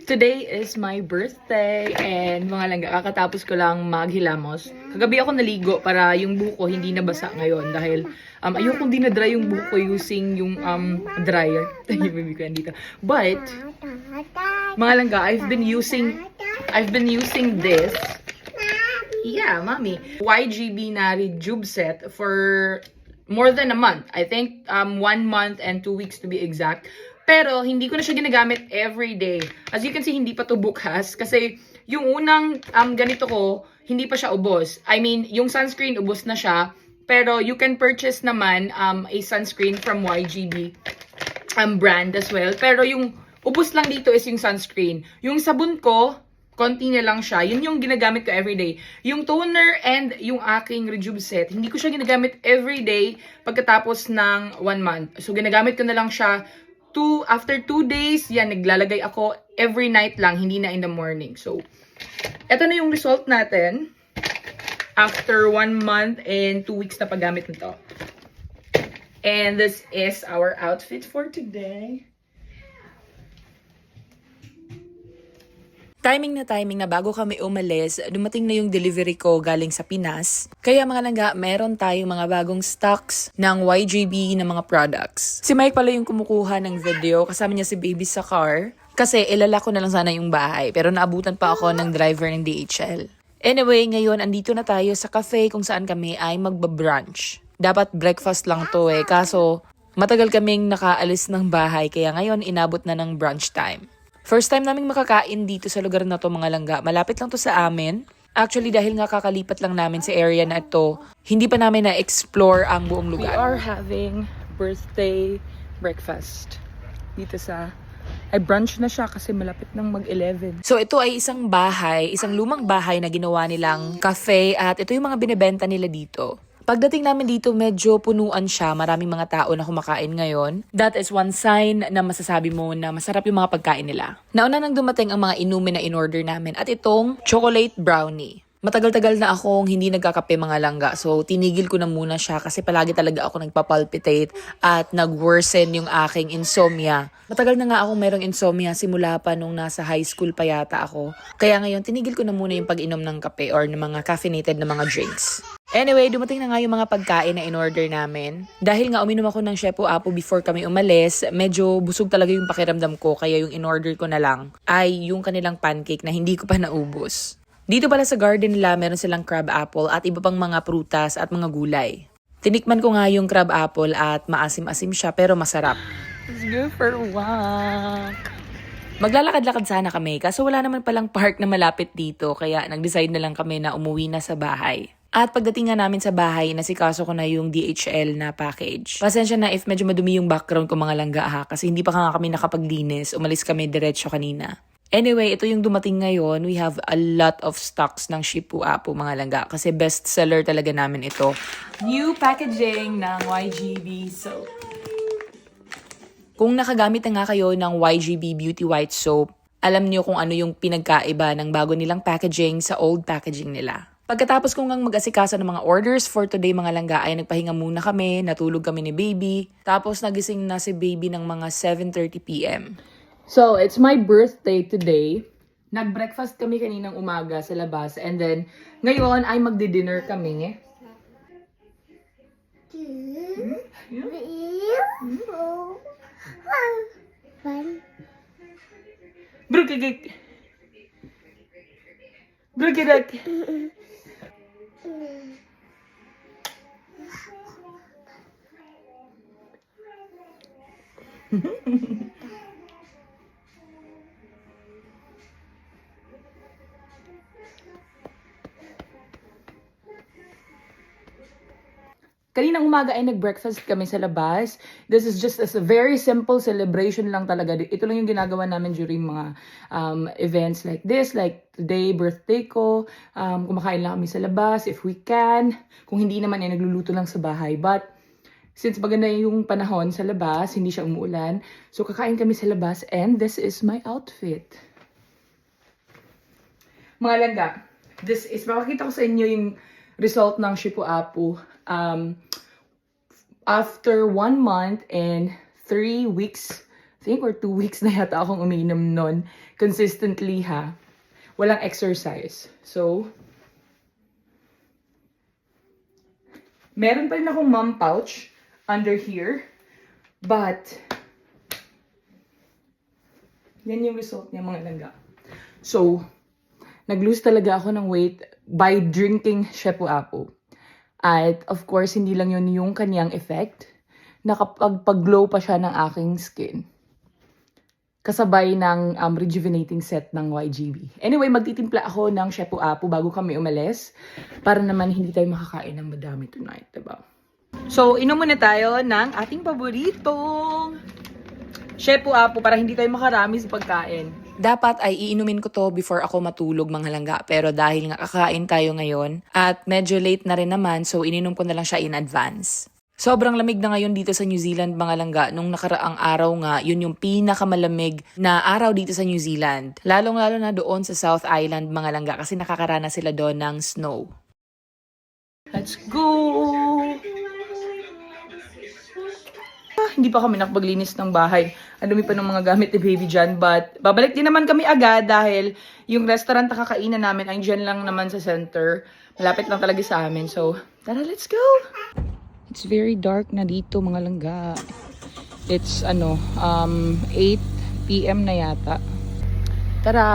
Today is my birthday and mga langga, kakatapos ko lang maghilamos. Kagabi ako naligo para yung buko hindi nabasa ngayon dahil ayokong dinadry yung buko using yung dryer. Yung baby ko yan dito. But, mga langga, I've been using this. Yeah, mommy. YGB na Rejuve set for more than a month. I think 1 month and 2 weeks to be exact. Pero hindi ko na siya ginagamit every day. As you can see, hindi pa to bukas kasi yung unang ganito ko, hindi pa siya ubos. I mean, yung sunscreen ubos na siya. Pero you can purchase naman a sunscreen from YGB brand as well. Pero yung ubos lang dito is yung sunscreen. Yung sabon ko, konti na lang siya. Yun yung ginagamit ko everyday. Yung toner and yung aking Rejuve set, hindi ko siya ginagamit everyday pagkatapos ng 1 month. So, ginagamit ko na lang siya after 2 days. Yan, naglalagay ako every night lang, hindi na in the morning. So, eto na yung result natin after 1 month and 2 weeks na paggamit nito. And this is our outfit for today. Timing na bago kami umalis, dumating na yung delivery ko galing sa Pinas. Kaya mga langga, meron tayong mga bagong stocks ng YGB na mga products. Si Mike pala yung kumukuha ng video, kasama niya si baby sa car. Kasi ilala ko na lang sana yung bahay, pero naabutan pa ako ng driver ng DHL. Anyway, ngayon andito na tayo sa cafe kung saan kami ay magbabrunch. Dapat breakfast lang to kaso matagal kaming nakaalis ng bahay kaya ngayon inabot na ng brunch time. First time naming makakain dito sa lugar na to mga langga. Malapit lang to sa amin. Actually, dahil nga kakalipat lang namin sa area na ito, hindi pa namin na-explore ang buong lugar. We are having birthday breakfast dito sa... Ay, brunch na siya kasi malapit nang mag-11. So, ito ay isang bahay, isang lumang bahay na ginawa nilang cafe at ito yung mga binibenta nila dito. Pagdating namin dito, medyo punuan siya. Maraming mga tao na kumakain ngayon. That is one sign na masasabi mo na masarap yung mga pagkain nila. Nauna nang dumating ang mga inumin na in-order namin at itong chocolate brownie. Matagal-tagal na akong hindi nagkakape mga langga. So, tinigil ko na muna siya kasi palagi talaga ako nagpapalpitate at nag-worsen yung aking insomnia. Matagal na nga akong merong insomnia simula pa nung nasa high school pa yata ako. Kaya ngayon, tinigil ko na muna yung pag-inom ng kape or ng mga caffeinated na mga drinks. Anyway, dumating na nga yung mga pagkain na in-order namin. Dahil nga uminom ako ng Shepo Apo before kami umalis, medyo busog talaga yung pakiramdam ko. Kaya yung in-order ko na lang ay yung kanilang pancake na hindi ko pa naubos. Dito pala sa garden nila, meron silang crab apple at iba pang mga prutas at mga gulay. Tinikman ko nga yung crab apple at maasim-asim siya pero masarap. Let's go for a walk. Maglalakad-lakad sana kami kaso wala naman palang park na malapit dito kaya nag-decide na lang kami na umuwi na sa bahay. At pagdating nga namin sa bahay, nasikaso ko na yung DHL na package. Pasensya na if medyo madumi yung background ko mga langga ha kasi hindi pa nga kami nakapaglinis, umalis kami diretso kanina. Anyway, ito yung dumating ngayon. We have a lot of stocks ng Shepo Apo mga langga kasi best seller talaga namin ito. New packaging ng YGB soap. Kung nakagamit na nga kayo ng YGB Beauty White Soap, alam niyo kung ano yung pinagkaiba ng bago nilang packaging sa old packaging nila. Pagkatapos kong mag-asikaso ng mga orders for today mga langga ay nagpahinga muna kami, natulog kami ni baby, tapos nagising na si baby ng mga 7:30 PM. So, it's my birthday today. Nag-breakfast kami kaninang umaga sa labas and then ngayon ay magdi-dinner kami. Brugigig. Brugigig. Kaninang umaga ay nag-breakfast kami sa labas. This is just a very simple celebration lang talaga. Ito lang yung ginagawa namin during mga events like this. Like today, birthday ko. Kumakain lang kami sa labas if we can. Kung hindi naman ay nagluluto lang sa bahay. But since maganda yung panahon sa labas, hindi siya umuulan. So kakain kami sa labas and this is my outfit. Mga langga, this is, makikita ko sa inyo yung result ng Shepo Apo. After 1 month and 3 weeks think or 2 weeks na yata akong umiinom nun. Consistently ha. Walang exercise. So, meron pa rin akong mom pouch under here. But, yan yung result niya mga langga. So, nag-lose talaga ako ng weight by drinking Shepu Apu. At of course, hindi lang yun yung kanyang effect. Nakapag-glow pa siya ng aking skin. Kasabay ng rejuvenating set ng YGB. Anyway, magtitimpla ako ng Shepu Apu bago kami umalis. Para naman hindi tayo makakain ng madami tonight, diba? So, inom muna tayo ng ating paboritong Shepu Apu para hindi tayo makarami sa pagkain. Dapat ay iinumin ko to before ako matulog mga langga. Pero dahil nga kakain tayo ngayon at medyo late na rin naman, so ininom ko na lang siya in advance. Sobrang lamig na ngayon dito sa New Zealand mga langga. Nung nakaraang araw nga, yun yung pinakamalamig na araw dito sa New Zealand. Lalong-lalo na doon sa South Island mga langga kasi nakakaranas sila doon ng snow. Let's go! Hindi pa kami nakapaglinis ng bahay. Ang dumi pa ng mga gamit ni baby dyan. But babalik din naman kami agad dahil yung restaurant na kakainan namin ay dyan lang naman sa center. Malapit lang talaga sa amin. So, tara, let's go! It's very dark na dito mga langga. It's 8 PM na yata. Tara!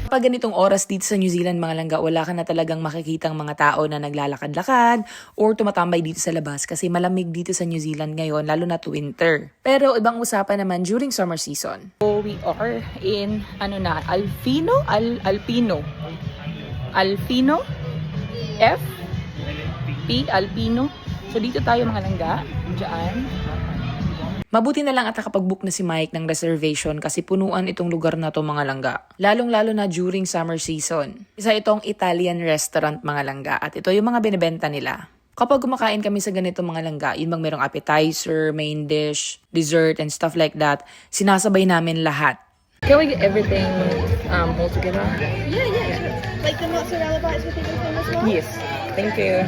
Kapag ganitong oras dito sa New Zealand mga langga, wala ka na talagang makikitang mga tao na naglalakad-lakad or tumatambay dito sa labas kasi malamig dito sa New Zealand ngayon, lalo na to winter. Pero ibang usapan naman during summer season. So we are in, Alpino? Alpino? F? P? Alpino? So dito tayo mga langga, dyan. Mabuti na lang at nakapag-book na si Mike ng reservation kasi punuan itong lugar na to mga langga. Lalong-lalo na during summer season. Isa itong Italian restaurant mga langga at ito yung mga binibenta nila. Kapag kumakain kami sa ganito mga langga, yun bang merong appetizer, main dish, dessert, and stuff like that, sinasabay namin lahat. Can we get everything all together? Yeah, sure. Like the mozzarella bites with everything as well? Yes. Thank you.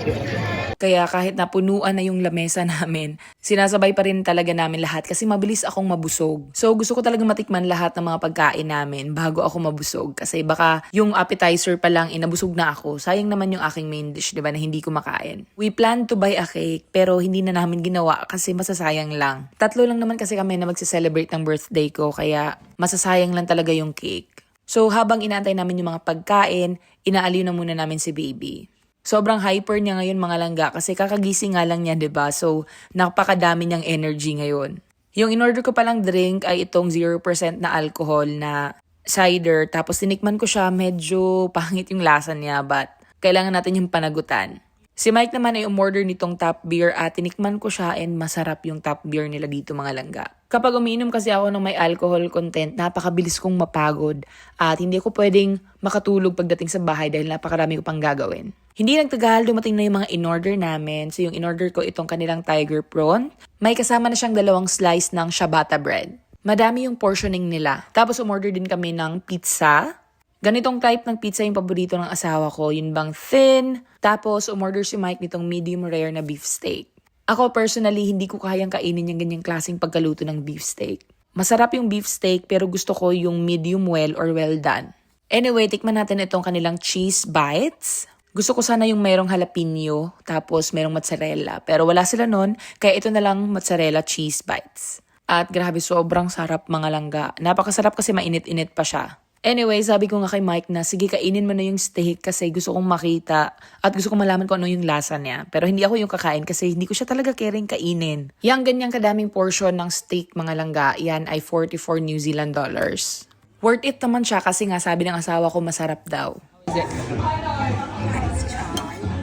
Kaya kahit napunuan na yung lamesa namin, sinasabay pa rin talaga namin lahat kasi mabilis akong mabusog. So gusto ko talaga matikman lahat ng mga pagkain namin bago ako mabusog. Kasi baka yung appetizer pa lang inabusog na ako. Sayang naman yung aking main dish, diba, na hindi ko makain. We planned to buy a cake pero hindi na namin ginawa kasi masasayang lang. 3 lang naman kasi kami na magse-celebrate ng birthday ko kaya masasayang lang talaga yung cake. So habang inaantay namin yung mga pagkain, inaaliw na muna namin si baby. Sobrang hyper niya ngayon mga langga kasi kakagising nga lang niya, 'di ba? So napakadami niyang energy ngayon. Yung in-order ko palang drink ay itong 0% na alcohol na cider. Tapos tinikman ko siya, medyo pangit yung lasa niya but kailangan natin yung panagutan. Si Mike naman ay umorder nitong top beer at tinikman ko siya and masarap yung top beer nila dito mga langga. Kapag umiinom kasi ako ng may alcohol content, napakabilis kong mapagod at hindi ako pwedeng makatulog pagdating sa bahay dahil napakarami ko pang gagawin. Hindi nagtagal, dumating na yung mga in-order namin. So yung in-order ko itong kanilang tiger prawn. May kasama na siyang 2 slice ng ciabatta bread. Madami yung portioning nila. Tapos umorder din kami ng pizza. Ganitong type ng pizza yung paborito ng asawa ko. Yun bang thin. Tapos umorder si Mike nitong medium rare na beef steak. Ako personally, hindi ko kayang kainin yung ganyang klaseng pagkaluto ng beef steak. Masarap yung beef steak pero gusto ko yung medium well or well done. Anyway, tikman natin itong kanilang cheese bites. Gusto ko sana yung merong jalapeno, tapos merong mozzarella. Pero wala sila nun, kaya ito na lang mozzarella cheese bites. At grabe, sobrang sarap mga langga. Napakasarap kasi mainit-init pa siya. Anyway, sabi ko nga kay Mike na sige kainin mo na yung steak kasi gusto kong makita at gusto kong malaman kung ano yung lasa niya. Pero hindi ako yung kakain kasi hindi ko siya talaga caring kainin. Yang ganyang kadaming portion ng steak mga langga, yan ay 44 New Zealand dollars. Worth it naman siya kasi nga sabi ng asawa ko masarap daw. Is it?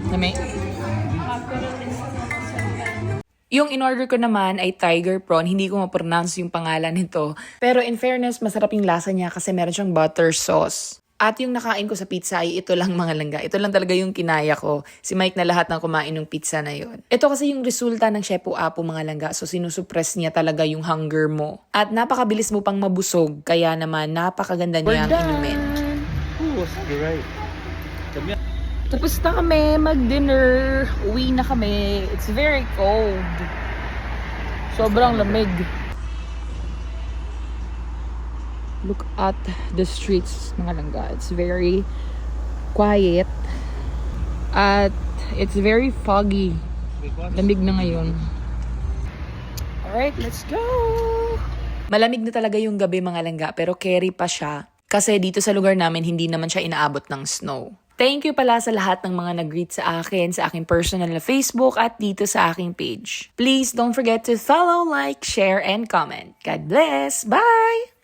Nami? Yung in-order ko naman ay tiger prawn. Hindi ko ma-pronounce yung pangalan nito. Pero in fairness, masarap yung lasa niya kasi meron siyang butter sauce. At yung nakain ko sa pizza ay ito lang mga langga. Ito lang talaga yung kinaya ko. Si Mike na lahat ng kumain ng pizza na yon. Ito kasi yung resulta ng Shepu Apu mga langga. So sinusuppress niya talaga yung hunger mo. At napakabilis mo pang mabusog. Kaya naman napakaganda niya inumin. Ooh, you're right. Tapos na kami mag-dinner. Uwi na kami. It's very cold. Sobrang lamig. Look at the streets, mga langga. It's very quiet. At it's very foggy. Lamig na ngayon. Alright, let's go! Malamig na talaga yung gabi, mga langga, pero carry pa siya. Kasi dito sa lugar namin, hindi naman siya inaabot ng snow. Thank you pala sa lahat ng mga nag-greet sa akin, sa aking personal na Facebook at dito sa aking page. Please don't forget to follow, like, share, and comment. God bless! Bye!